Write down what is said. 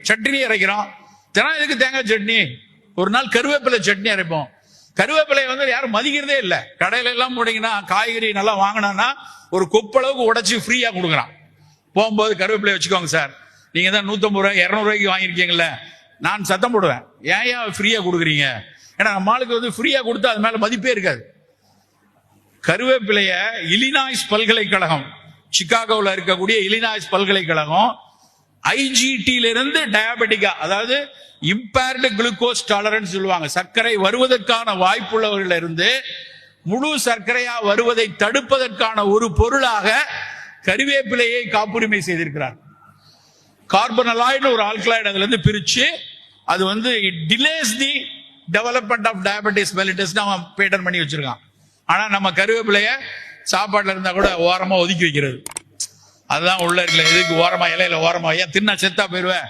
சட்னி அரைக்கிறோம். தினம் எதுக்கு தேங்காய் சட்னி? ஒரு நாள் கருவேப்பிலை சட்னி அரைப்போம். கருவேப்பிலையை வந்து யாரும் மதிக்கிறதே இல்லை. கடையில எல்லாம் போனீங்கன்னா காய்கறி நல்லா வாங்கினா ஒரு கொப்பளவுக்கு உடைச்சி ஃப்ரீயா கொடுக்குறான். போகும்போது கருவேப்பிலை வச்சுக்கோங்க சார், நீங்க தான் 150 ரூபாய் 200 ரூபாய்க்கு வாங்கியிருக்கீங்கல்ல, நான் சத்தம் போடுவேன், ஏன் ஃப்ரீயா கொடுக்குறீங்க? ஏன்னா நம்ம ஆளுக்கு வந்து ஃப்ரீயா கொடுத்தா அது மேல மதிப்பே இருக்காது. கருவேப்பிலைய இலினாய்ஸ் பல்கலைக்கழகம், சிகாகோவில் இருக்கக்கூடிய இலினாய்ஸ் பல்கலைக்கழகம் ஐஜிடியில இருந்து டயபெட்டிக்கா, அதாவது இம்பேர்டு குளுக்கோஸ் டாலரன்ஸ் சொல்லுவாங்க, சர்க்கரை வருவதற்கான வாய்ப்புள்ளவர்கள் இருந்து முழு சர்க்கரையா வருவதை தடுப்பதற்கான ஒரு பொருளாக கருவேப்பிலையை காப்புரிமை செய்திருக்கிறார். கார்பனலாய்டு ஒரு ஆல்கலாய்டு அதுல இருந்து பிரிச்சு அது வந்து it delays the development of diabetes mellitus அவன் பேட்டன் பண்ணி வச்சிருக்கான். ஆனா நம்ம கருவேப்பிலைய சாப்பாட்டுல இருந்தா கூட ஓரமா ஒதுக்கி வைக்கிறது. அதுதான் உள்ள இருக்கல, எதுக்கு ஓரமா இலையில ஓரமா, ஏன் தின்னா செத்தா போயிருவேன்?